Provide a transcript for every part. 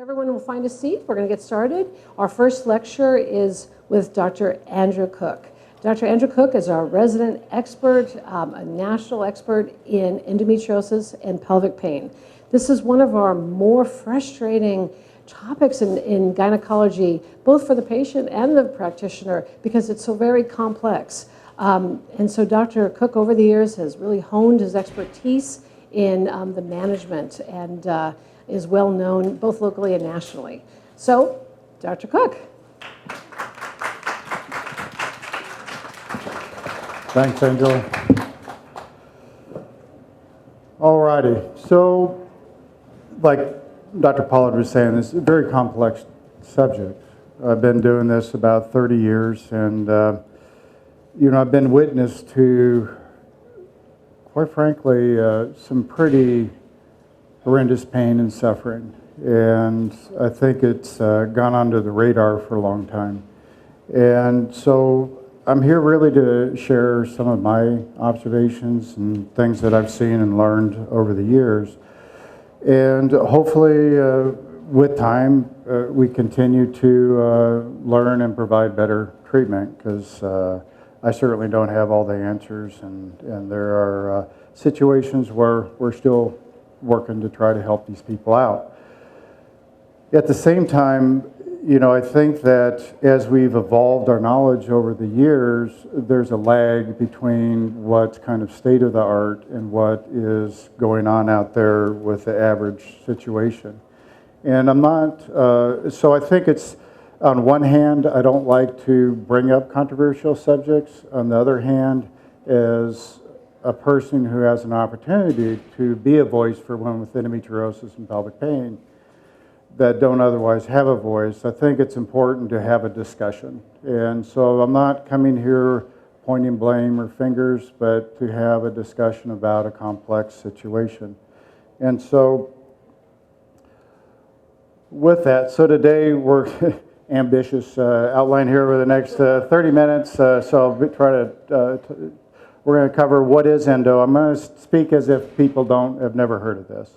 everyone will find a seat. We're going to get started. Our first lecture is with Dr. Andrew Cook. Dr. Andrew Cook is our resident expert, a national expert in endometriosis and pelvic pain. This is one of our more frustrating topics in gynecology, both for the patient and the practitioner, because it's so very complex. And so Dr. Cook, over the years, has really honed his expertise in the management and is well known both locally and nationally. So, Dr. Cook. Thanks, Angela. All righty. So, like Dr. Pollard was saying, this is a very complex subject. I've been doing this about 30 years, and I've been witness to, quite frankly, some pretty horrendous pain and suffering. And I think it's gone under the radar for a long time. And so I'm here really to share some of my observations and things that I've seen and learned over the years. And hopefully, with time, we continue to learn and provide better treatment, because I certainly don't have all the answers, and there are situations where we're still working to try to help these people out. At the same time, I think that as we've evolved our knowledge over the years, there's a lag between what's kind of state of the art and what is going on out there with the average situation. And I'm not, so I think it's, on one hand, I don't like to bring up controversial subjects. On the other hand, as a person who has an opportunity to be a voice for women with endometriosis and pelvic pain that don't otherwise have a voice, I think it's important to have a discussion. And so I'm not coming here pointing blame or fingers, but to have a discussion about a complex situation. And so with that, so today we're ambitious outline here over the next 30 minutes, so I'll try to, we're going to cover what is endo. I'm going to speak as if people have never heard of this.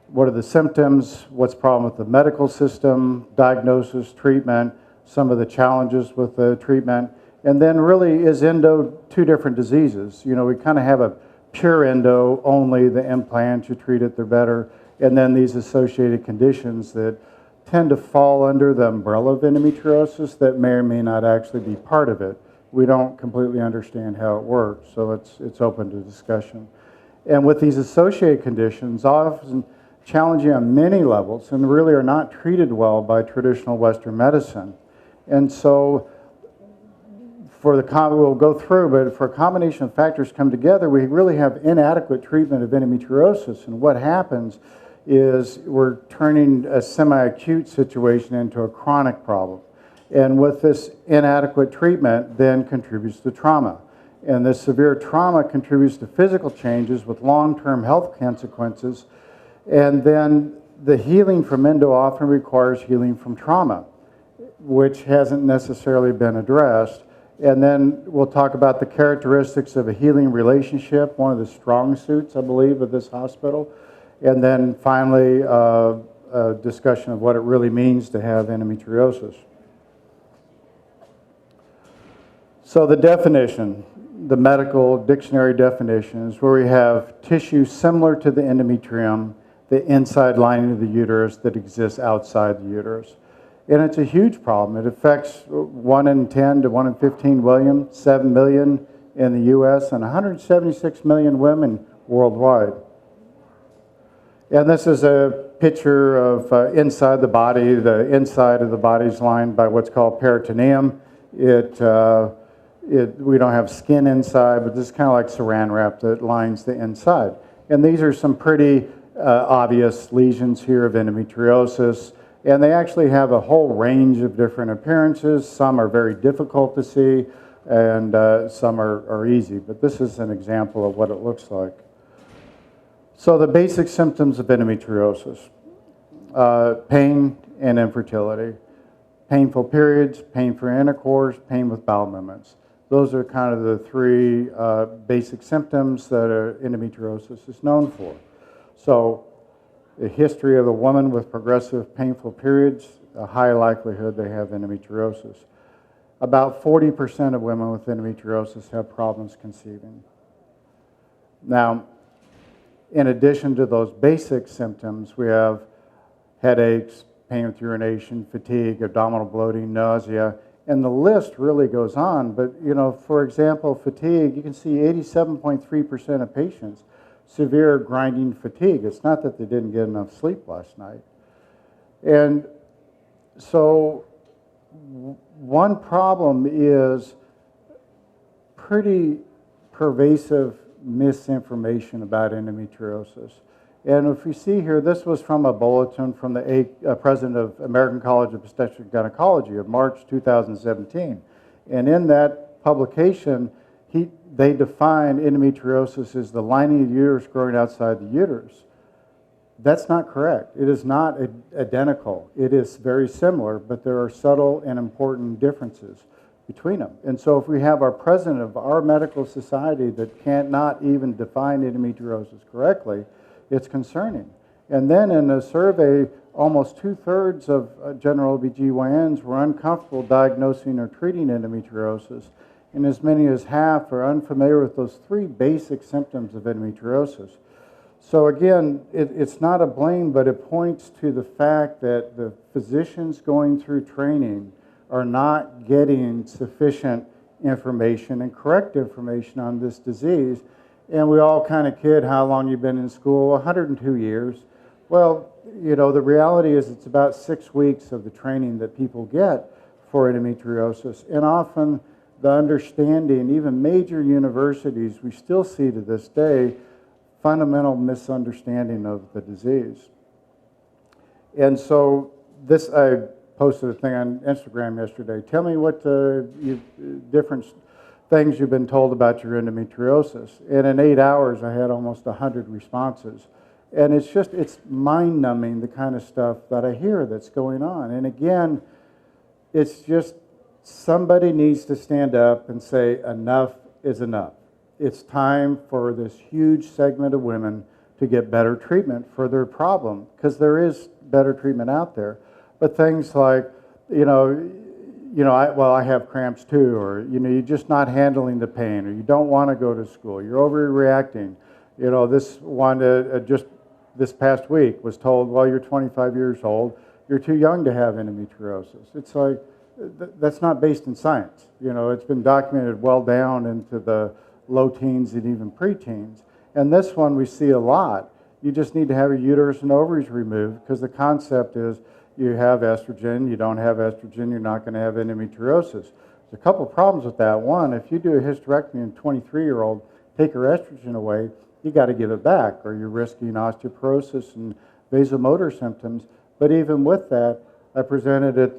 What are the symptoms? What's the problem with the medical system? Diagnosis, treatment, some of the challenges with the treatment. And then really, is endo two different diseases? We kind of have a pure endo, only the implant, you treat it, they're better. And then these associated conditions that tend to fall under the umbrella of endometriosis that may or may not actually be part of it. We don't completely understand how it works, so it's open to discussion. And with these associated conditions, often challenging on many levels and really are not treated well by traditional Western medicine. And so we'll go through, but for a combination of factors come together, we really have inadequate treatment of endometriosis. And what happens is we're turning a semi-acute situation into a chronic problem. And with this inadequate treatment then contributes to trauma. And this severe trauma contributes to physical changes with long-term health consequences. And then the healing from endo often requires healing from trauma, which hasn't necessarily been addressed. And then we'll talk about the characteristics of a healing relationship, one of the strong suits, I believe, of this hospital. And then finally, a discussion of what it really means to have endometriosis. So the definition, the medical dictionary definition, is where we have tissue similar to the endometrium, the inside lining of the uterus that exists outside the uterus. And it's a huge problem. It affects 1 in 10 to 1 in 15 million, 7 million in the US, and 176 million women worldwide. And this is a picture of inside the body. The inside of the body is lined by what's called peritoneum. We don't have skin inside, but this is kind of like saran wrap that lines the inside. And these are some pretty obvious lesions here of endometriosis. And they actually have a whole range of different appearances. Some are very difficult to see, and some are easy. But this is an example of what it looks like. So the basic symptoms of endometriosis: pain and infertility, painful periods, pain for intercourse, pain with bowel movements. Those are kind of the three basic symptoms that endometriosis is known for. So a history of a woman with progressive painful periods, a high likelihood they have endometriosis. About 40% of women with endometriosis have problems conceiving. Now, in addition to those basic symptoms, we have headaches, pain with urination, fatigue, abdominal bloating, nausea, and the list really goes on. But, you know, for example, fatigue, you can see 87.3% of patients severe grinding fatigue. It's not that they didn't get enough sleep last night. And so one problem is pretty pervasive misinformation about endometriosis. And if you see here, this was from a bulletin from the president of American College of Obstetrics and Gynecology of March 2017. And in that publication, they define endometriosis as the lining of the uterus growing outside the uterus. That's not correct. It is not identical. It is very similar, but there are subtle and important differences between them. And so if we have our president of our medical society that cannot even define endometriosis correctly, it's concerning. And then in a survey, almost 2/3 of general OBGYNs were uncomfortable diagnosing or treating endometriosis, and as many as half are unfamiliar with those 3 basic symptoms of endometriosis. So again, it's not a blame, but it points to the fact that the physicians going through training are not getting sufficient information and correct information on this disease. And we all kind of kid how long you've been in school, 102 years. Well, you know, the reality is it's about 6 weeks of the training that people get for endometriosis. And often the understanding, even major universities, we still see to this day, fundamental misunderstanding of the disease. And so this, I posted a thing on Instagram yesterday. Tell me what different things you've been told about your endometriosis. And in 8 hours, I had almost 100 responses. And it's mind-numbing, the kind of stuff that I hear that's going on. And again, it's just somebody needs to stand up and say, enough is enough. It's time for this huge segment of women to get better treatment for their problem, because there is better treatment out there. But things like, I have cramps too, or, you're just not handling the pain, or you don't want to go to school, you're overreacting. This one just this past week was told, well, you're 25 years old, you're too young to have endometriosis. It's like, that's not based in science. It's been documented well down into the low teens and even preteens. And this one we see a lot. You just need to have your uterus and ovaries removed, because the concept is you have estrogen, you don't have estrogen, you're not going to have endometriosis. There's a couple of problems with that. One, if you do a hysterectomy in a 23-year-old, take her estrogen away, you got to give it back, or you're risking osteoporosis and vasomotor symptoms. But even with that, I presented at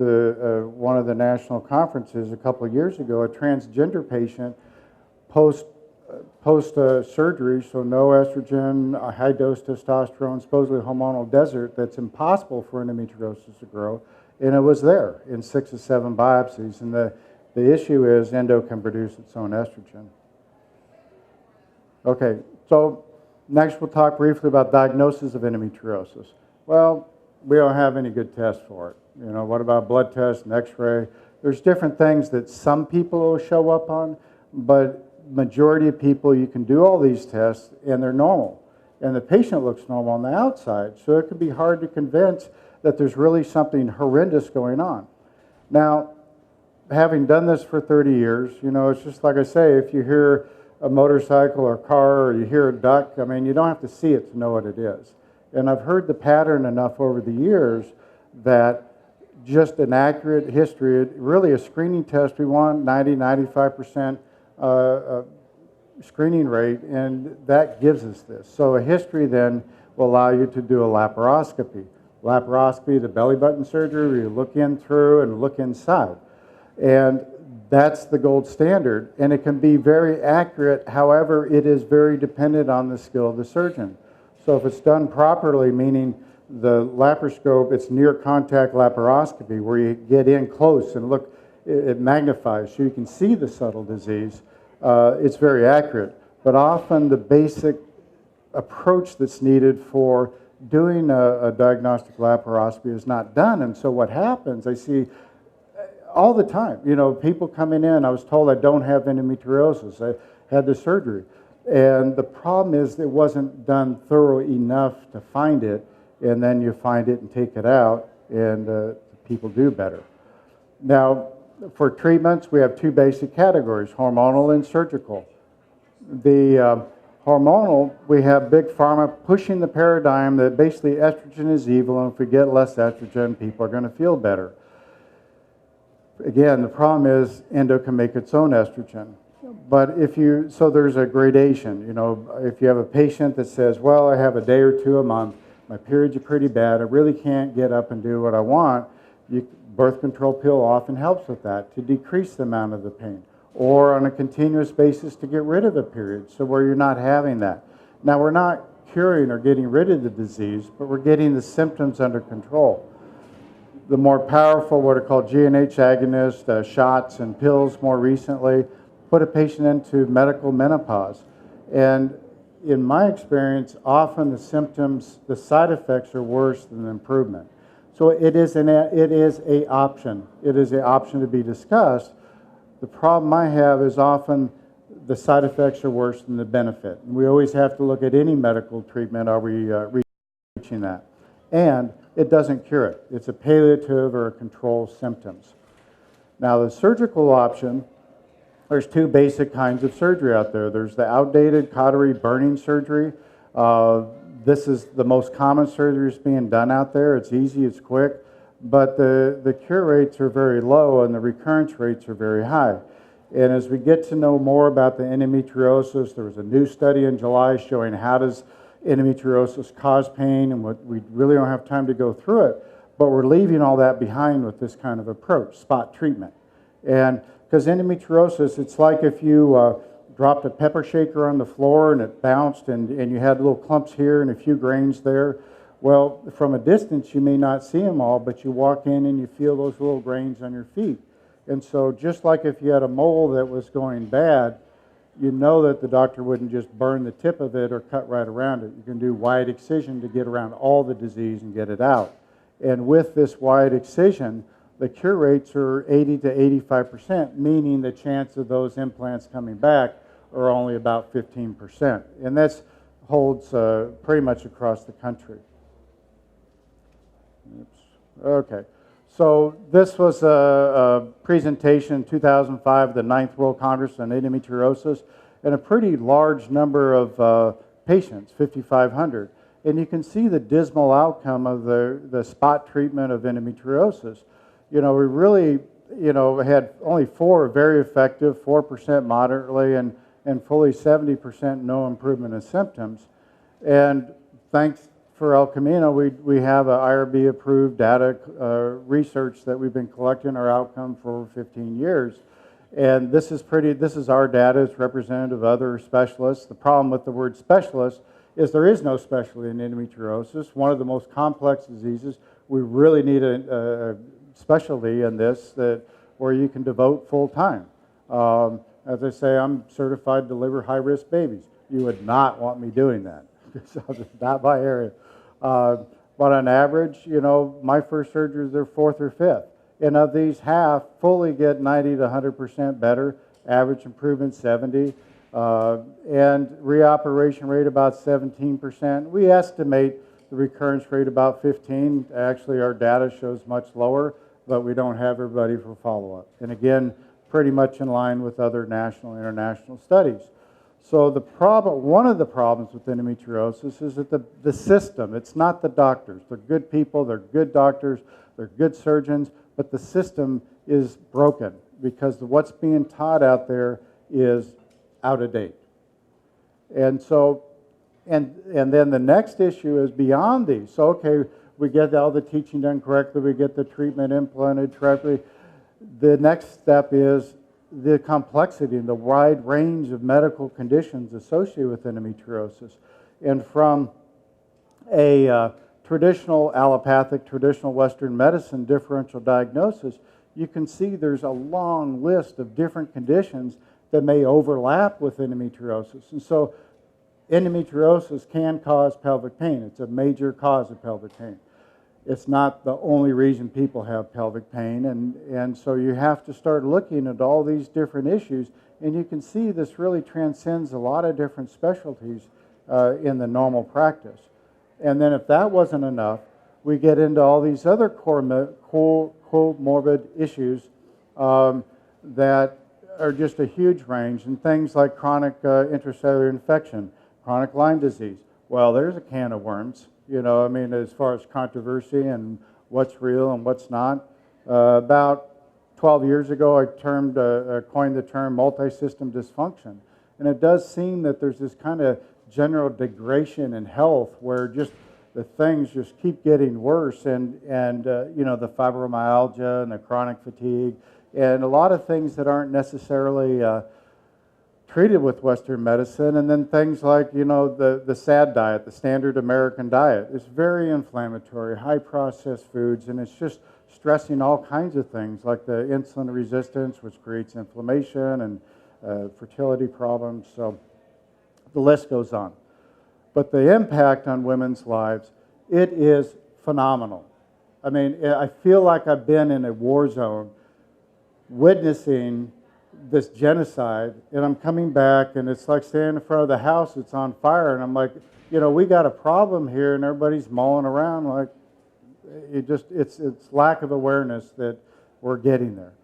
one of the national conferences a couple of years ago, a transgender patient post surgery, so no estrogen, a high dose testosterone, supposedly hormonal desert that's impossible for endometriosis to grow, and it was there in 6 or 7 biopsies. And the issue is endo can produce its own estrogen. Okay, so next we'll talk briefly about diagnosis of endometriosis. Well, we don't have any good tests for it. What about blood tests and x-ray? There's different things that some people will show up on, but majority of people, you can do all these tests and they're normal. And the patient looks normal on the outside. So it can be hard to convince that there's really something horrendous going on. Now, having done this for 30 years, it's just like I say, if you hear a motorcycle or a car, or you hear a duck, you don't have to see it to know what it is. And I've heard the pattern enough over the years that just an accurate history, really a screening test, we want 90-95% screening rate, and that gives us this. So a history then will allow you to do a laparoscopy. Laparoscopy, the belly button surgery, where you look in through and look inside. And that's the gold standard, and it can be very accurate. However, it is very dependent on the skill of the surgeon. So if it's done properly, meaning the laparoscope, it's near contact laparoscopy, where you get in close and look, it magnifies so you can see the subtle disease. It's very accurate. But often the basic approach that's needed for doing a diagnostic laparoscopy is not done. And so what happens, I see all the time, people coming in, I was told I don't have endometriosis, I had the surgery. And the problem is it wasn't done thorough enough to find it, and then you find it and take it out, and people do better. Now, for treatments, we have two basic categories, hormonal and surgical. The hormonal, we have big pharma pushing the paradigm that basically estrogen is evil, and if we get less estrogen, people are going to feel better. Again, the problem is endo can make its own estrogen. But so there's a gradation. If you have a patient that says, well, I have a day or two a month, my periods are pretty bad, I really can't get up and do what I want, birth control pill often helps with that, to decrease the amount of the pain. Or on a continuous basis to get rid of a period, so where you're not having that. Now, we're not curing or getting rid of the disease, but we're getting the symptoms under control. The more powerful, what are called GnH agonists, shots and pills more recently, put a patient into medical menopause. And in my experience, often the symptoms, the side effects are worse than the improvement. So it is an option. It is an option to be discussed. The problem I have is often the side effects are worse than the benefit. And we always have to look at any medical treatment, are we reaching that? And it doesn't cure it. It's a palliative or a control symptoms. Now the surgical option, there's two basic kinds of surgery out there. There's the outdated cautery burning surgery. This is the most common surgery that's being done out there. It's easy, it's quick, but the cure rates are very low and the recurrence rates are very high. And as we get to know more about the endometriosis, there was a new study in July showing how does endometriosis cause pain, and we really don't have time to go through it, but we're leaving all that behind with this kind of approach, spot treatment. And because endometriosis, it's like if you dropped a pepper shaker on the floor and it bounced and you had little clumps here and a few grains there. Well, from a distance you may not see them all, but you walk in and you feel those little grains on your feet. And so just like if you had a mole that was going bad, you know that the doctor wouldn't just burn the tip of it or cut right around it. You can do wide excision to get around all the disease and get it out. And with this wide excision, the cure rates are 80 to 85%, meaning the chance of those implants coming back are only about 15%. And that holds pretty much across the country. Oops. Okay. So this was a presentation in 2005 at the 9th World Congress on Endometriosis, and a pretty large number of patients, 5,500. And you can see the dismal outcome of the spot treatment of endometriosis. We really, had only 4 very effective, 4% moderately, and fully 70% no improvement in symptoms. And thanks for El Camino, we have a IRB-approved data research that we've been collecting our outcome for over 15 years. And this is our data. It's representative of other specialists. The problem with the word specialist is there is no specialty in endometriosis, one of the most complex diseases. We really need a specialty in this where you can devote full time. As I say, I'm certified to deliver high-risk babies. You would not want me doing that. So not my area. But on average, my first surgery is their 4th or 5th. And of these, half fully get 90 to 100% better, average improvement 70, and reoperation rate about 17%. We estimate the recurrence rate about 15. Actually, our data shows much lower, but we don't have everybody for follow-up. And again, pretty much in line with other national and international studies. So one of the problems with endometriosis is that the system, it's not the doctors. They're good people, they're good doctors, they're good surgeons, but the system is broken because what's being taught out there is out of date. And so, and then the next issue is beyond these. So, okay, we get all the teaching done correctly, we get the treatment implemented correctly. The next step is the complexity and the wide range of medical conditions associated with endometriosis. And from a traditional allopathic, traditional Western medicine differential diagnosis, you can see there's a long list of different conditions that may overlap with endometriosis. And so endometriosis can cause pelvic pain. It's a major cause of pelvic pain. It's not the only reason people have pelvic pain, and so you have to start looking at all these different issues, and you can see this really transcends a lot of different specialties in the normal practice. And then if that wasn't enough, we get into all these other comorbid issues that are just a huge range, and things like chronic intracellular infection, chronic Lyme disease. Well, there's a can of worms. You know, I mean, as far as controversy and what's real and what's not. About 12 years ago, I coined the term MultiSystem Dysfunction. And it does seem that there's this kind of general degradation in health where just the things just keep getting worse. And you know, the fibromyalgia and the chronic fatigue and a lot of things that aren't necessarily treated with Western medicine, and then things like, you know, the SAD diet, the standard American diet. It's very inflammatory, high processed foods, and it's just stressing all kinds of things like the insulin resistance, which creates inflammation and fertility problems. So the list goes on. But the impact on women's lives, it is phenomenal. I mean, I feel like I've been in a war zone witnessing this genocide, and I'm coming back, and it's like standing in front of the house that's on fire, and I'm like, you know, we got a problem here, and everybody's mulling around like it's lack of awareness that we're getting there.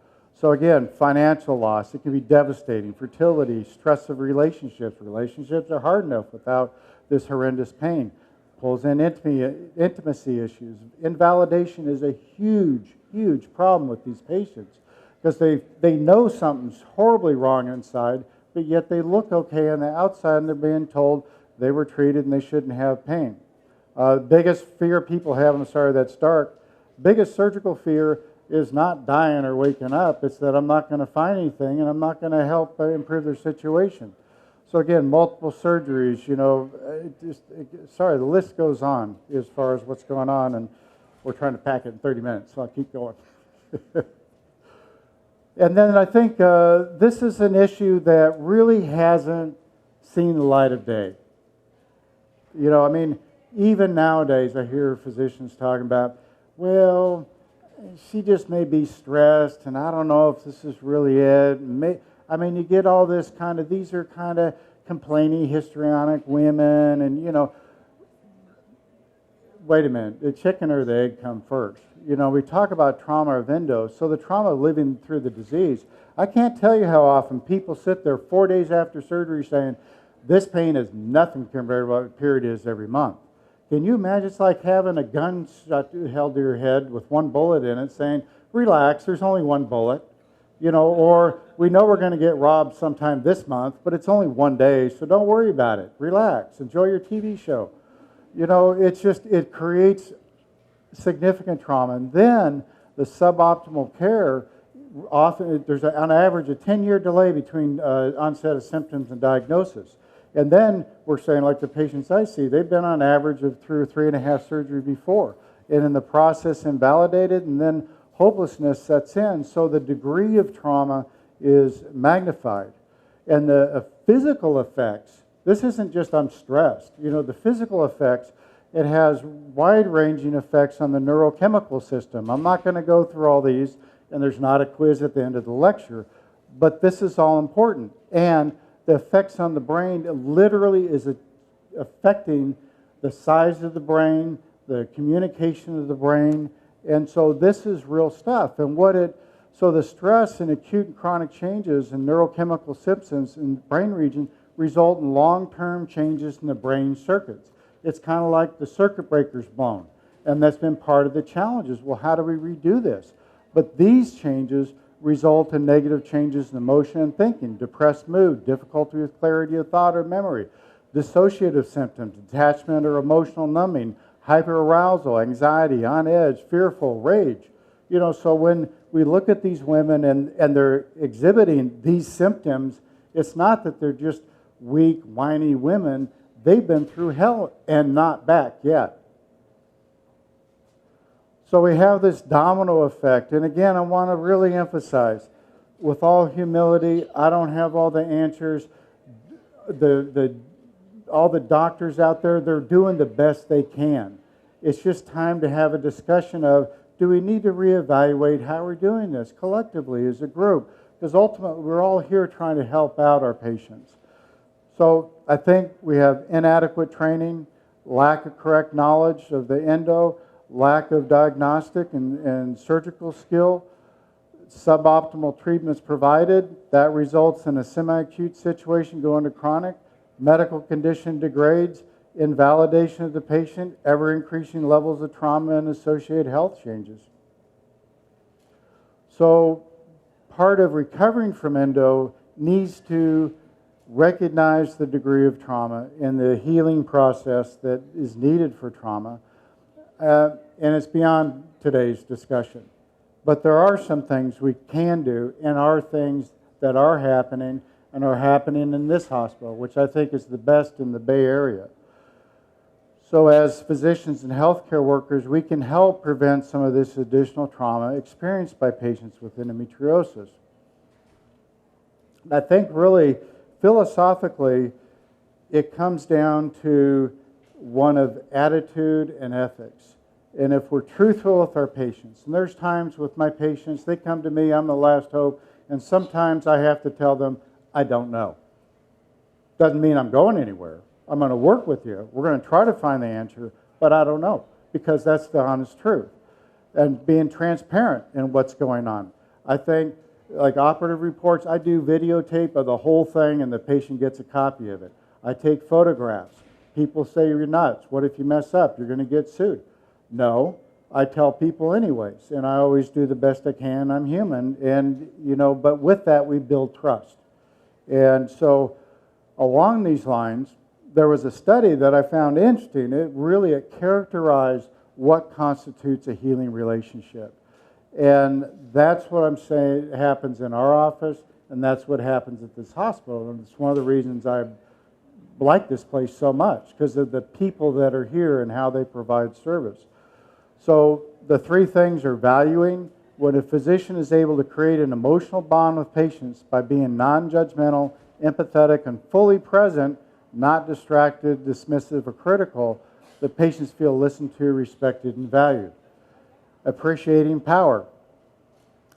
So again, financial loss, it can be devastating. Fertility, stress of relationships. Relationships are hard enough without this horrendous pain. Pulls in intimacy issues. Invalidation is a huge, huge problem with these patients, because they know something's horribly wrong inside, but yet they look okay on the outside, and they're being told they were treated and they shouldn't have pain. Biggest fear people have, I'm sorry that's dark, biggest surgical fear is not dying or waking up. It's that I'm not going to find anything and I'm not going to help improve their situation. So again, multiple surgeries, you know, sorry, the list goes on as far as what's going on, and we're trying to pack it in 30 minutes, so I'll keep going. And then I think this is an issue that really hasn't seen the light of day. You know, I mean, even nowadays I hear physicians talking about, well, she just may be stressed, and I don't know if this is really it. I mean, you get all this kind of, these are kind of complaining, histrionic women, and, you know, wait a minute, the chicken or the egg come first? You know, we talk about trauma of endo, so the trauma of living through the disease. I can't tell you how often people sit there 4 days after surgery saying, this pain is nothing compared to what a period is every month. Can you imagine? It's like having a gun held to your head with one bullet in it saying, relax, there's only one bullet. You know, or we know we're going to get robbed sometime this month, but it's only 1 day, so don't worry about it. Relax, enjoy your TV show. You know, it's just, it creates significant trauma. And then the suboptimal care, often there's on average a 10-year delay between onset of symptoms and diagnosis. And then we're saying, like the patients I see, they've been on average of 3 or 3.5 surgeries before. And in the process invalidated, and then hopelessness sets in. So the degree of trauma is magnified. And the physical effects, this isn't just I'm stressed. You know, the physical effects, it has wide-ranging effects on the neurochemical system. I'm not going to go through all these, and there's not a quiz at the end of the lecture, but this is all important. And the effects on the brain literally is affecting the size of the brain, the communication of the brain, and so this is real stuff. And so the stress and acute and chronic changes in neurochemical symptoms in the brain region result in long-term changes in the brain circuits. It's kind of like the circuit breaker's blown, and that's been part of the challenges. Well, how do we redo this? But these changes result in negative changes in emotion and thinking, depressed mood, difficulty with clarity of thought or memory, dissociative symptoms, detachment or emotional numbing, hyperarousal, anxiety, on edge, fearful, rage. You know, so when we look at these women and they're exhibiting these symptoms, it's not that they're just weak, whiny women. They've been through hell and not back yet. So we have this domino effect. And again, I want to really emphasize, with all humility, I don't have all the answers. The all the doctors out there, they're doing the best they can. It's just time to have a discussion of, do we need to reevaluate how we're doing this collectively as a group? Because ultimately, we're all here trying to help out our patients. So I think we have inadequate training, lack of correct knowledge of the endo, lack of diagnostic and surgical skill, suboptimal treatments provided. That results in a semi-acute situation going to chronic. Medical condition degrades, invalidation of the patient, ever-increasing levels of trauma and associated health changes. So part of recovering from endo needs to recognize the degree of trauma and the healing process that is needed for trauma. And it's beyond today's discussion. But there are some things we can do and are things that are happening and are happening in this hospital, which I think is the best in the Bay Area. So as physicians and healthcare workers, we can help prevent some of this additional trauma experienced by patients with endometriosis. I think really, philosophically, it comes down to one of attitude and ethics. And if we're truthful with our patients, and there's times with my patients, they come to me, I'm the last hope, and sometimes I have to tell them, I don't know. Doesn't mean I'm going anywhere. I'm going to work with you. We're going to try to find the answer, but I don't know, because that's the honest truth. And being transparent in what's going on. I think, like operative reports, I do videotape of the whole thing and the patient gets a copy of it. I take photographs. People say you're nuts. What if you mess up? You're going to get sued. No, I tell people anyways, and I always do the best I can. I'm human, and but with that we build trust. And so along these lines, there was a study that I found interesting. It characterized what constitutes a healing relationship. And that's what I'm saying happens in our office, and that's what happens at this hospital. And it's one of the reasons I like this place so much, because of the people that are here and how they provide service. So the three things are valuing. When a physician is able to create an emotional bond with patients by being non-judgmental, empathetic, and fully present, not distracted, dismissive, or critical, the patients feel listened to, respected, and valued. Appreciating power.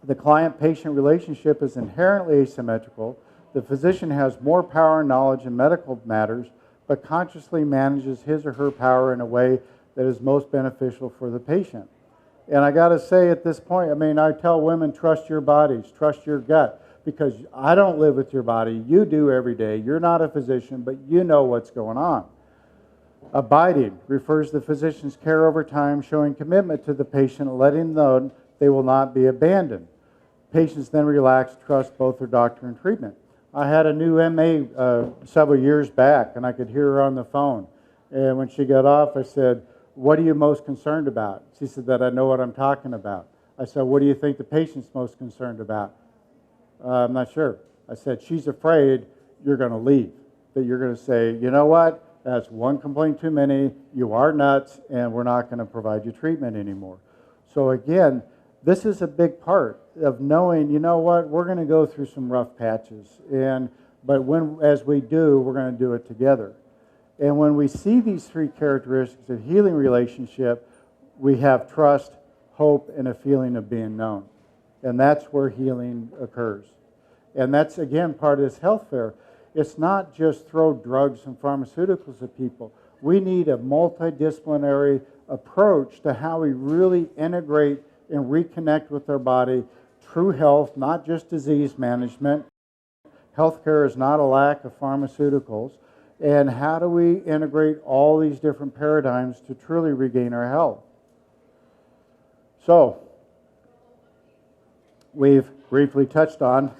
The client-patient relationship is inherently asymmetrical. The physician has more power and knowledge in medical matters, but consciously manages his or her power in a way that is most beneficial for the patient. And I got to say at this point, I tell women, trust your bodies, trust your gut, because I don't live with your body. You do every day. You're not a physician, but you know what's going on. Abiding refers to the physician's care over time, showing commitment to the patient, letting them know they will not be abandoned. Patients then relax, trust both their doctor and treatment. I had a new MA several years back, and I could hear her on the phone. And when she got off, I said, what are you most concerned about? She said that I know what I'm talking about. I said, what do you think the patient's most concerned about? I'm not sure. I said, she's afraid you're going to leave, that you're going to say, you know what, that's one complaint too many, you are nuts, and we're not going to provide you treatment anymore. So again, this is a big part of knowing, you know what, we're going to go through some rough patches, but as we do, we're going to do it together. And when we see these three characteristics of healing relationship, we have trust, hope, and a feeling of being known. And that's where healing occurs. And that's, again, part of this health fair. It's not just throw drugs and pharmaceuticals at people. We need a multidisciplinary approach to how we really integrate and reconnect with our body. True health, not just disease management. Healthcare is not a lack of pharmaceuticals. And how do we integrate all these different paradigms to truly regain our health? So, we've briefly touched on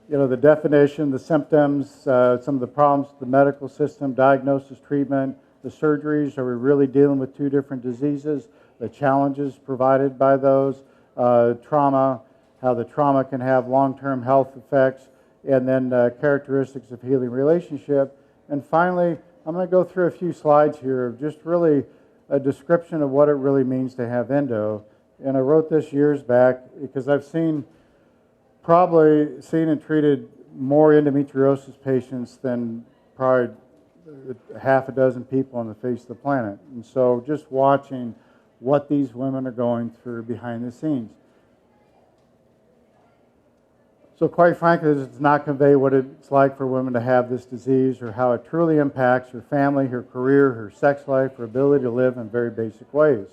the definition, the symptoms, some of the problems with the medical system, diagnosis, treatment, the surgeries. Are we really dealing with two different diseases? The challenges provided by those, trauma, how the trauma can have long-term health effects, and then characteristics of healing relationship. And finally, I'm going to go through a few slides here of just really a description of what it really means to have endo. And I wrote this years back because I've probably seen and treated more endometriosis patients than probably half a dozen people on the face of the planet. And so just watching what these women are going through behind the scenes. So quite frankly, this does not convey what it's like for women to have this disease or how it truly impacts her family, her career, her sex life, her ability to live in very basic ways.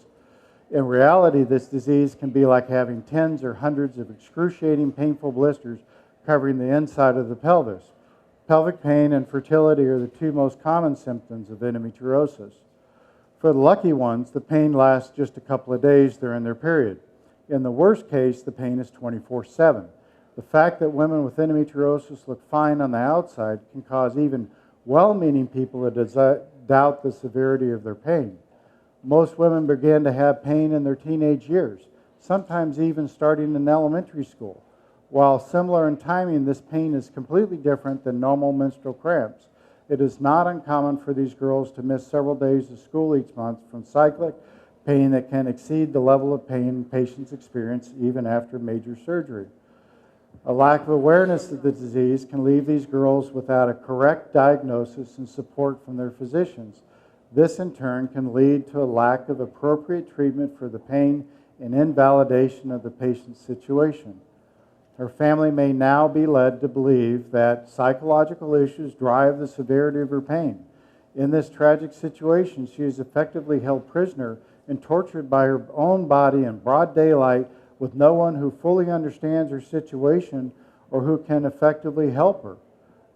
In reality, this disease can be like having tens or hundreds of excruciating, painful blisters covering the inside of the pelvis. Pelvic pain and fertility are the two most common symptoms of endometriosis. For the lucky ones, the pain lasts just a couple of days during their period. In the worst case, the pain is 24/7. The fact that women with endometriosis look fine on the outside can cause even well-meaning people to doubt the severity of their pain. Most women begin to have pain in their teenage years, sometimes even starting in elementary school. While similar in timing, this pain is completely different than normal menstrual cramps. It is not uncommon for these girls to miss several days of school each month from cyclic pain that can exceed the level of pain patients experience even after major surgery. A lack of awareness of the disease can leave these girls without a correct diagnosis and support from their physicians. This in turn can lead to a lack of appropriate treatment for the pain and invalidation of the patient's situation. Her family may now be led to believe that psychological issues drive the severity of her pain. In this tragic situation, she is effectively held prisoner and tortured by her own body in broad daylight with no one who fully understands her situation or who can effectively help her.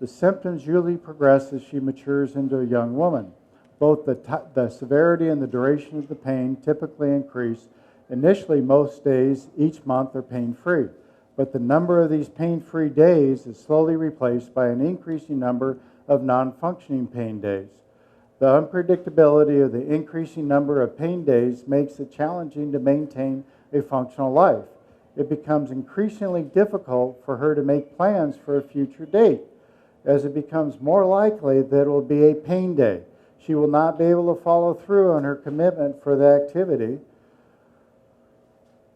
The symptoms usually progress as she matures into a young woman. Both the severity and the duration of the pain typically increase. Initially, most days each month are pain-free, but the number of these pain-free days is slowly replaced by an increasing number of non-functioning pain days. The unpredictability of the increasing number of pain days makes it challenging to maintain a functional life. It becomes increasingly difficult for her to make plans for a future date, as it becomes more likely that it will be a pain day. She will not be able to follow through on her commitment for the activity.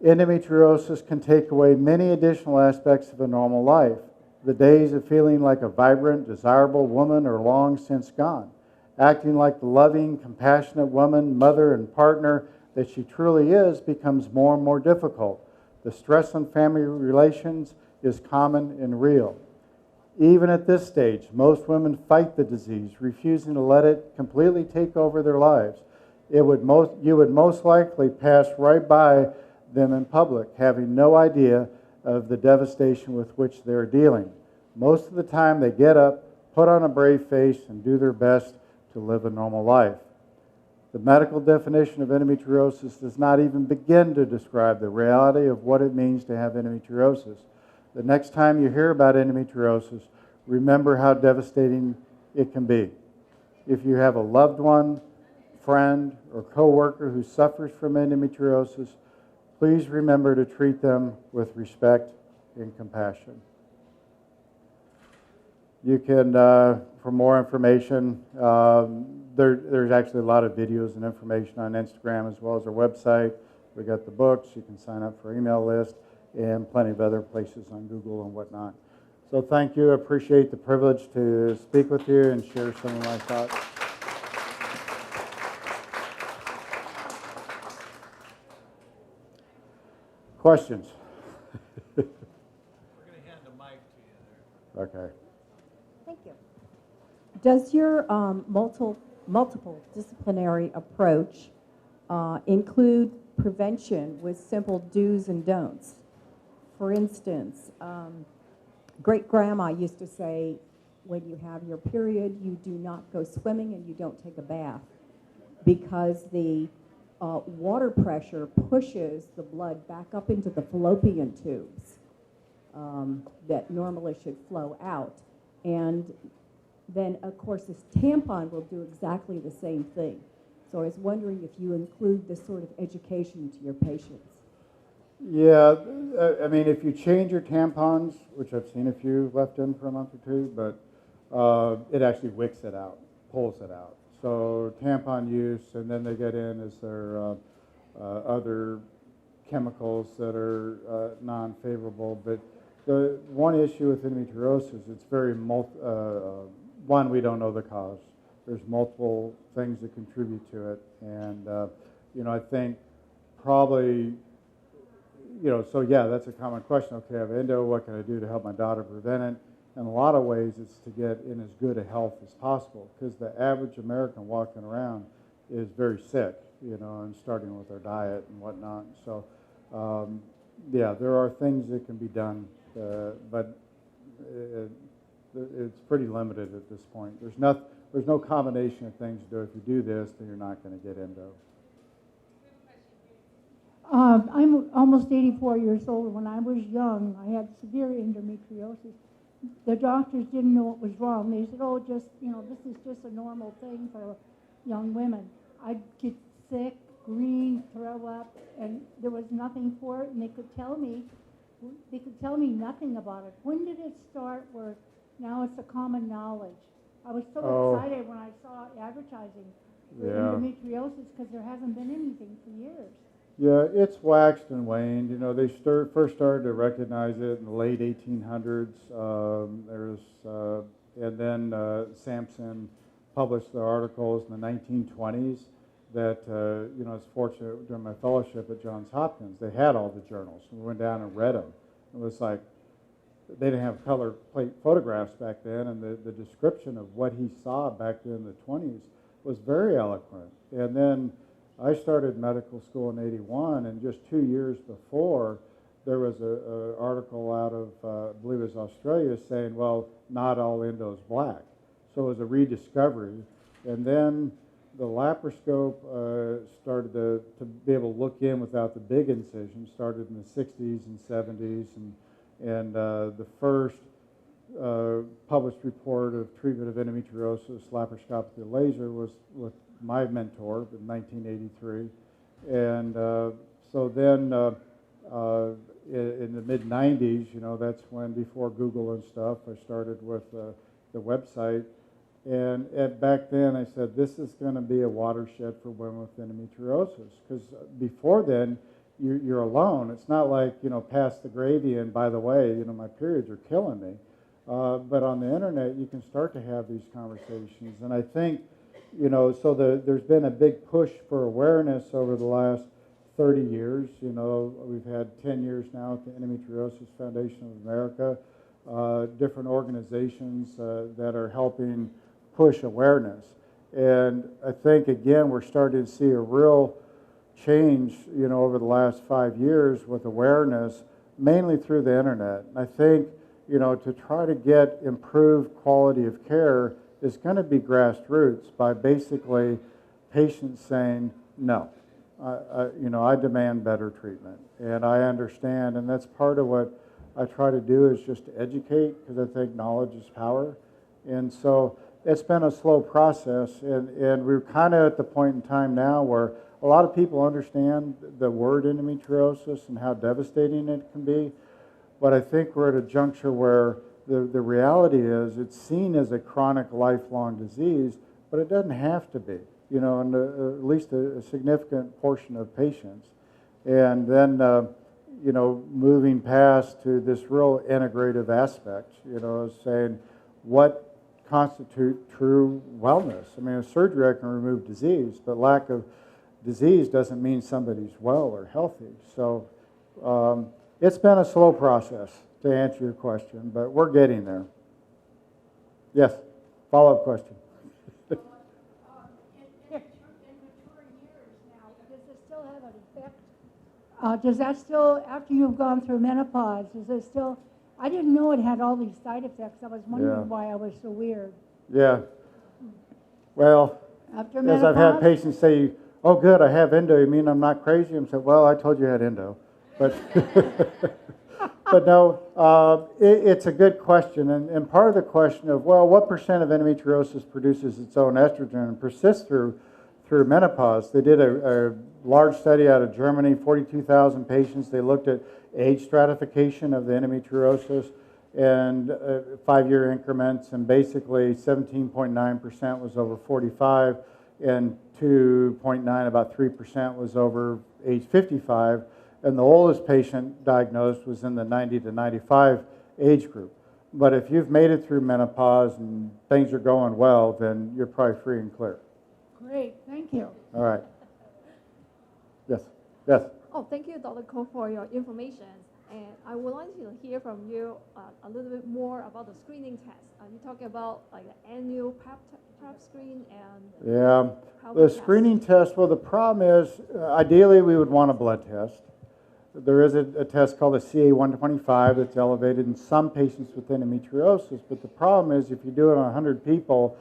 Endometriosis can take away many additional aspects of a normal life. The days of feeling like a vibrant, desirable woman are long since gone. Acting like the loving, compassionate woman, mother, and partner that she truly is becomes more and more difficult. The stress on family relations is common and real. Even at this stage, most women fight the disease, refusing to let it completely take over their lives. You would most likely pass right by them in public, having no idea of the devastation with which they're dealing. Most of the time, they get up, put on a brave face, and do their best to live a normal life. The medical definition of endometriosis does not even begin to describe the reality of what it means to have endometriosis. The next time you hear about endometriosis, remember how devastating it can be. If you have a loved one, friend, or coworker who suffers from endometriosis, please remember to treat them with respect and compassion. You can, for more information, there's actually a lot of videos and information on Instagram as well as our website. We got the books. You can sign up for email list and plenty of other places on Google and whatnot. So thank you. I appreciate the privilege to speak with you and share some of my thoughts. Questions? We're going to hand the mic to you there. Okay. Thank you. Does your multiple disciplinary approach include prevention with simple do's and don'ts? For instance, great-grandma used to say, when you have your period, you do not go swimming and you don't take a bath because the water pressure pushes the blood back up into the fallopian tubes that normally should flow out. And then, of course, this tampon will do exactly the same thing. So I was wondering if you include this sort of education to your patients. Yeah, I mean, if you change your tampons, which I've seen a few left in for a month or two, but it actually wicks it out, pulls it out. So tampon use, and then they get in as their other chemicals that are non-favorable. But the one issue with endometriosis, it's very one, we don't know the cause. There's multiple things that contribute to it. And, I think probably, so yeah, that's a common question. Okay, I have endo, what can I do to help my daughter prevent it? In a lot of ways, it's to get in as good a health as possible, because the average American walking around is very sick, and starting with their diet and whatnot. So, yeah, there are things that can be done, but it's pretty limited at this point. There's no combination of things to do. If you do this, then you're not going to get endo. I'm almost 84 years old. When I was young, I had severe endometriosis. The doctors didn't know what was wrong. They said, oh, just, this is just a normal thing for young women. I'd get sick, green, throw up, and there was nothing for it, and they could tell me nothing about it. When did it start where now it's a common knowledge? I was so excited when I saw advertising for endometriosis, because there hasn't been anything for years. Yeah, it's waxed and waned. They first started to recognize it in the late 1800s. And then Sampson published the articles in the 1920s that, I was fortunate during my fellowship at Johns Hopkins. They had all the journals. We went down and read them. It was like, they didn't have color plate photographs back then, and the description of what he saw back then in the 20s was very eloquent. And then I started medical school in '81, and just 2 years before, there was an article out of, I believe it was Australia, saying, well, not all endo is black. So it was a rediscovery. And then the laparoscope started to be able to look in without the big incision, started in the 60s and 70s, and the first published report of treatment of endometriosis laparoscopically laser was with my mentor in 1983. And so then in the mid-90s, that's when, before Google and stuff, I started with the website. And back then I said, this is going to be a watershed for women with endometriosis, because before then, you're alone. It's not like, pass the gravy and, by the way, my periods are killing me. But on the internet, you can start to have these conversations. And I think, so there's been a big push for awareness over the last 30 years. We've had 10 years now at the Endometriosis Foundation of America, different organizations that are helping push awareness. And I think, again, we're starting to see a real change, over the last 5 years with awareness, mainly through the internet. I think, to try to get improved quality of care is going to be grassroots by basically patients saying, no, I demand better treatment. And I understand, and that's part of what I try to do, is just to educate, because I think knowledge is power. And so it's been a slow process, and we're kind of at the point in time now where a lot of people understand the word endometriosis and how devastating it can be, but I think we're at a juncture where the reality is it's seen as a chronic, lifelong disease, but it doesn't have to be, in at least a significant portion of patients. And then, moving past to this real integrative aspect, saying what constitutes true wellness. I mean, a surgery can remove disease, but lack of disease doesn't mean somebody's well or healthy. So it's been a slow process, to answer your question, but we're getting there. Yes, follow-up question. In mature years now, does it still have an effect? Does that still, after you've gone through menopause, is it still, I didn't know it had all these side effects. I was wondering why I was so weird. Yeah. Well, After as menopause? I've had patients say, oh, good, I have endo. You mean I'm not crazy? I said, well, I told you I had endo. But, but no, it's a good question. And part of the question of, well, what percent of endometriosis produces its own estrogen and persists through menopause? They did a large study out of Germany, 42,000 patients. They looked at age stratification of the endometriosis and 5-year increments, and basically 17.9% was over 45, and 2.9, about 3%, was over age 55, and the oldest patient diagnosed was in the 90 to 95 age group. But if you've made it through menopause and things are going well, then you're probably free and clear. Great, thank you. All right. Yes. Yes. Oh, thank you, Dr. Koh, for your information. And I would like to hear from you a little bit more about the screening test. You talking about like the annual pap screen and Yeah. pelvic The test. screening test, well, the problem is, ideally, we would want a blood test. There is a test called a CA-125 that's elevated in some patients with endometriosis, but the problem is if you do it on 100 people,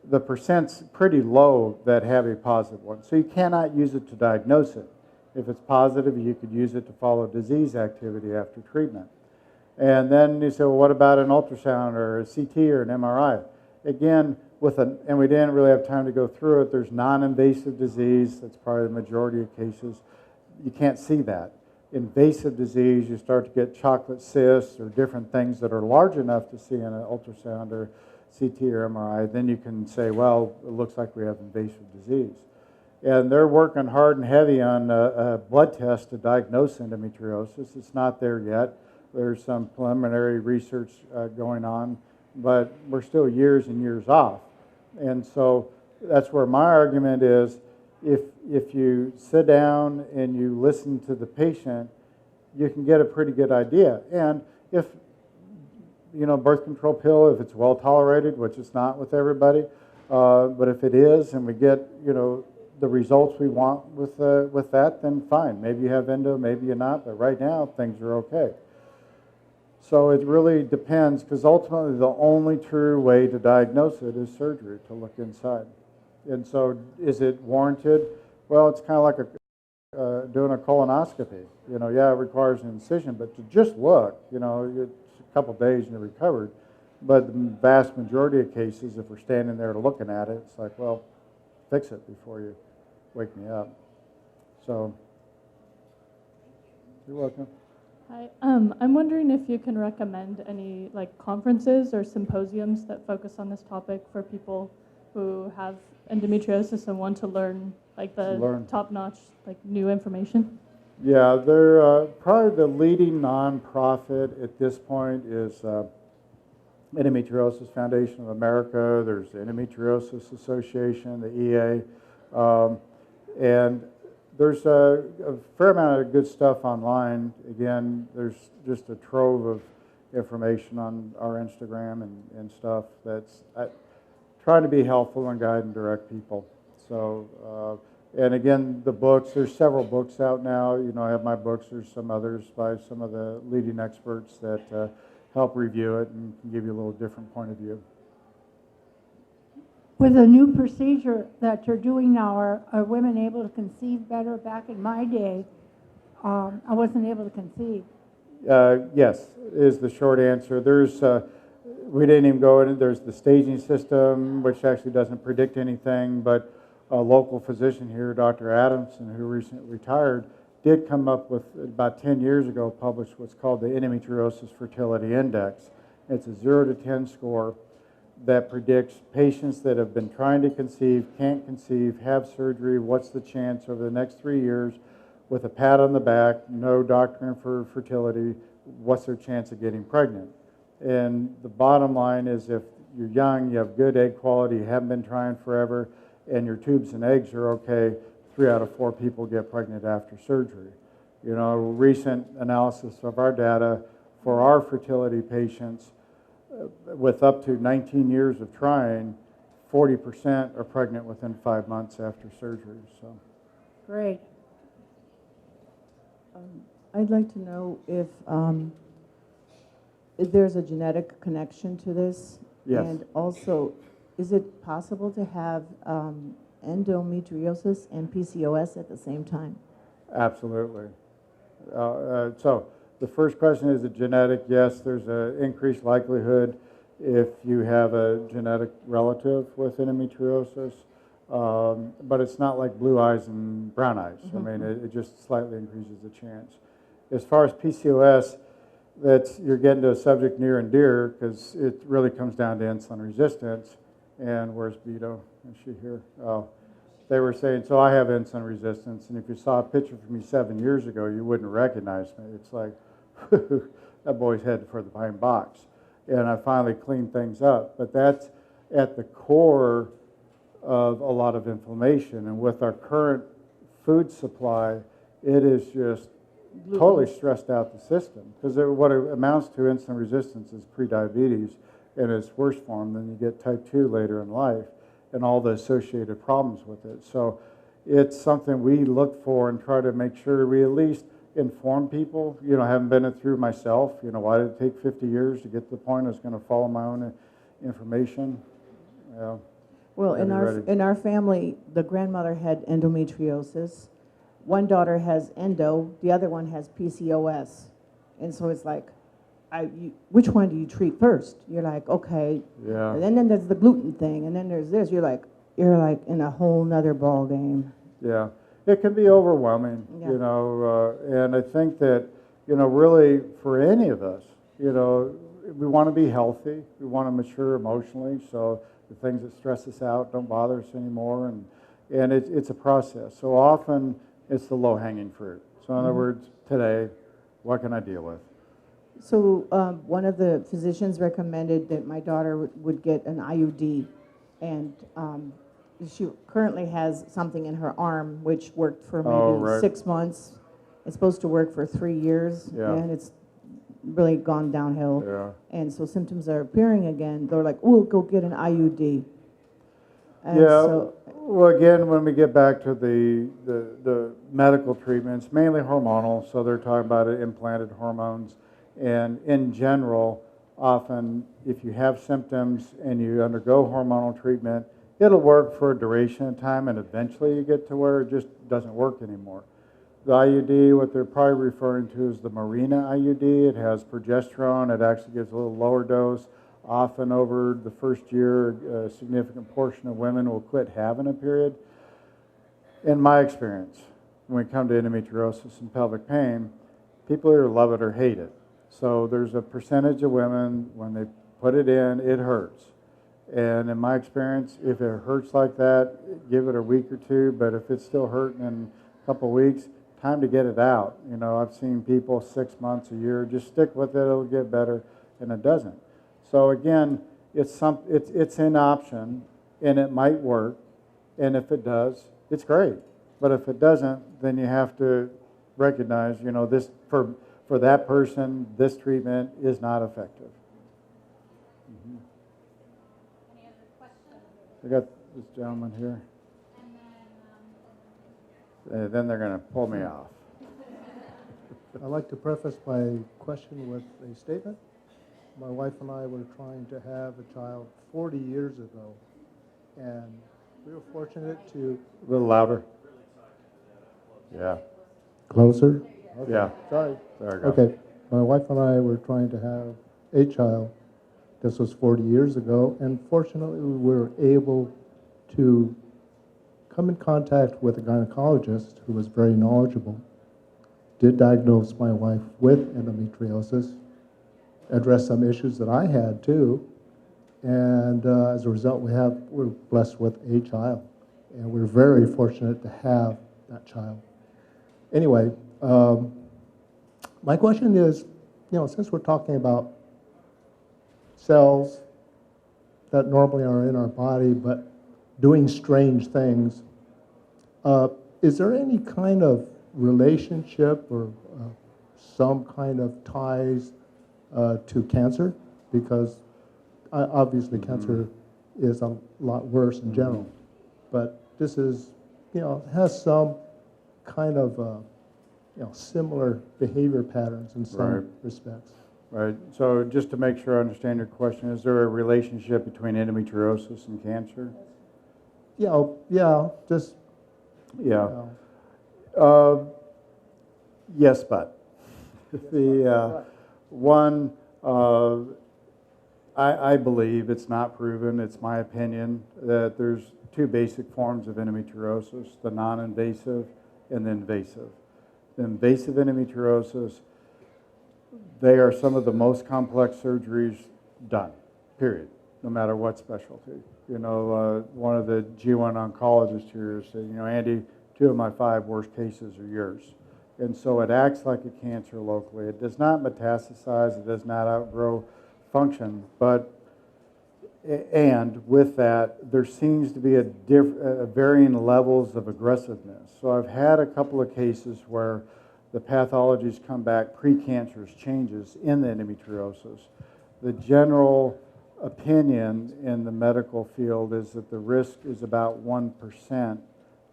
the percent's pretty low that have a positive one. So you cannot use it to diagnose it. If it's positive, you could use it to follow disease activity after treatment. And then you say, well, what about an ultrasound or a CT or an MRI? Again, and we didn't really have time to go through it, there's non-invasive disease, that's probably the majority of cases. You can't see that. Invasive disease, you start to get chocolate cysts or different things that are large enough to see in an ultrasound or CT or MRI, then you can say, well, it looks like we have invasive disease. And they're working hard and heavy on a blood test to diagnose endometriosis. It's not there yet. There's some preliminary research going on, but we're still years and years off. And so that's where my argument is, if you sit down and you listen to the patient, you can get a pretty good idea. And if, birth control pill, if it's well tolerated, which it's not with everybody, but if it is and we get, the results we want with that, then fine. Maybe you have endo, maybe you're not, but right now things are okay. So it really depends, because ultimately the only true way to diagnose it is surgery, to look inside. And so is it warranted? Well, it's kind of like doing a colonoscopy. Yeah, it requires an incision, but to just look, it's a couple days and you're recovered. But the vast majority of cases, if we're standing there looking at it, it's like, well, fix it before you wake me up. So, you're welcome. Hi, I'm wondering if you can recommend any conferences or symposiums that focus on this topic for people who have endometriosis and want to learn top-notch new information. Yeah, they're probably the leading nonprofit at this point is Endometriosis Foundation of America. There's the Endometriosis Association, the EA, and there's a fair amount of good stuff online. Again, there's just a trove of information on our Instagram and stuff that's trying to be helpful and guide and direct people. So, and again, the books, there's several books out now. I have my books. There's some others by some of the leading experts that help review it and can give you a little different point of view. With the new procedure that you're doing now, are women able to conceive better? Back in my day, I wasn't able to conceive. Yes, is the short answer. We didn't even go in. There's the staging system, which actually doesn't predict anything, but a local physician here, Dr. Adamson, who recently retired, did come up with, about 10 years ago, published what's called the Endometriosis Fertility Index. It's a 0 to 10 score that predicts patients that have been trying to conceive, can't conceive, have surgery, what's the chance over the next 3 years, with a pat on the back, no doctrine for fertility, what's their chance of getting pregnant. And the bottom line is if you're young, you have good egg quality, you haven't been trying forever, and your tubes and eggs are okay, 3 out of 4 people get pregnant after surgery. Recent analysis of our data for our fertility patients, with up to 19 years of trying, 40% are pregnant within 5 months after surgery. So, Great. I'd like to know if there's a genetic connection to this. yes. And also, is it possible to have endometriosis and PCOS at the same time? Absolutely. So the first question is it genetic? Yes, there's an increased likelihood if you have a genetic relative with endometriosis, but it's not like blue eyes and brown eyes. I mean, it just slightly increases the chance. As far as PCOS, you're getting to a subject near and dear because it really comes down to insulin resistance. And where's Vito? Is she here? Oh, they were saying, so I have insulin resistance, and if you saw a picture of me 7 years ago, you wouldn't recognize me. It's like, that boy's headed for the pine box. and I finally cleaned things up. But that's at the core of a lot of inflammation. And with our current food supply, it is just totally stressed out the system. Because what it amounts to, insulin resistance, is prediabetes in its worst form. Then you get type 2 later in life and all the associated problems with it. So it's something we look for and try to make sure we at least inform people. You know, I haven't been through myself. You know, why did it take 50 years to get to the point I was going to follow my own information? Yeah. Well, in our family, the grandmother had endometriosis. One daughter has endo, the other one has PCOS. And so it's like, which one do you treat first? You're like, okay. Yeah. And then there's the gluten thing, and then there's this. You're like in a whole nother ball game. Yeah. It can be overwhelming, Yeah. you know, and I think that, you know, really for any of us, you know, we want to be healthy. We want to mature emotionally, so the things that stress us out don't bother us anymore, and it's a process. So often it's the low-hanging fruit. So in other words, today, what can I deal with? So one of the physicians recommended that my daughter would get an IUD, and she currently has something in her arm which worked for maybe 6 months. It's supposed to work for 3 years, and it's really gone downhill. Yeah. And so symptoms are appearing again. They're like, "Oh, go get an IUD." And Yeah. so, Well, again, when we get back to the medical treatments, mainly hormonal, so they're talking about implanted hormones. And in general, often if you have symptoms and you undergo hormonal treatment, it'll work for a duration of time, and eventually you get to where it just doesn't work anymore. The IUD, what they're probably referring to is the Mirena IUD. It has progesterone. It actually gives a little lower dose. Often over the first year, a significant portion of women will quit having a period. In my experience, when we come to endometriosis and pelvic pain, people either love it or hate it. So there's a percentage of women, when they put it in, it hurts. And in my experience, if it hurts like that, give it a week or two. But if it's still hurting in a couple of weeks, time to get it out. You know, I've seen people 6 months, a year, just stick with it, it'll get better, and it doesn't. So again, it's an option, and it might work, and if it does, it's great. But if it doesn't, then you have to recognize, you know, this for that person, this treatment is not effective. Mm-hmm. Any other questions? I got this gentleman here. And Then they're going to pull me off. I'd like to preface my question with a statement. My wife and I were trying to have a child 40 years ago, and we were fortunate to... A little louder. Yeah. Closer? Okay. Yeah. Sorry. There we go. Okay. My wife and I were trying to have a child. This was 40 years ago, and fortunately we were able to come in contact with a gynecologist who was very knowledgeable, did diagnose my wife with endometriosis, addressed some issues that I had too, and as a result we're blessed with a child, and we're very fortunate to have that child. Anyway, my question is, you know, since we're talking about cells that normally are in our body but doing strange things, is there any kind of relationship or some kind of ties to cancer? Because obviously cancer is a lot worse in general, but this is, you know, has some kind of, you know, similar behavior patterns in some respects. Right. So just to make sure I understand your question, is there a relationship between endometriosis and cancer? Yeah, just... Yeah. You know. Yes, but the one, I believe it's not proven. It's my opinion that there's two basic forms of endometriosis: the non-invasive and the invasive. The invasive endometriosis, they are some of the most complex surgeries done. Period. No matter what specialty. You know, one of the G1 oncologists here said, you know, Andy, 2 of my 5 worst cases are yours. And so it acts like a cancer locally. It does not metastasize. It does not outgrow function, but and with that, there seems to be varying levels of aggressiveness. So I've had a couple of cases where the pathologies come back precancerous changes in the endometriosis. The general opinion in the medical field is that the risk is about 1%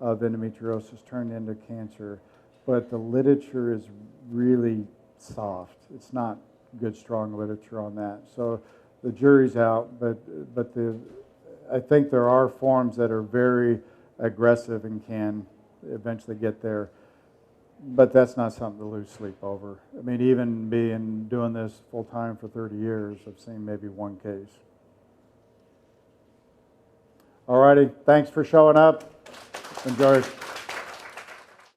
of endometriosis turned into cancer, but the literature is really soft. It's not good, strong literature on that. So the jury's out, but I think there are forms that are very aggressive and can eventually get there. But that's not something to lose sleep over. I mean, even doing this full time for 30 years, I've seen maybe one case. All righty, thanks for showing up. Enjoy.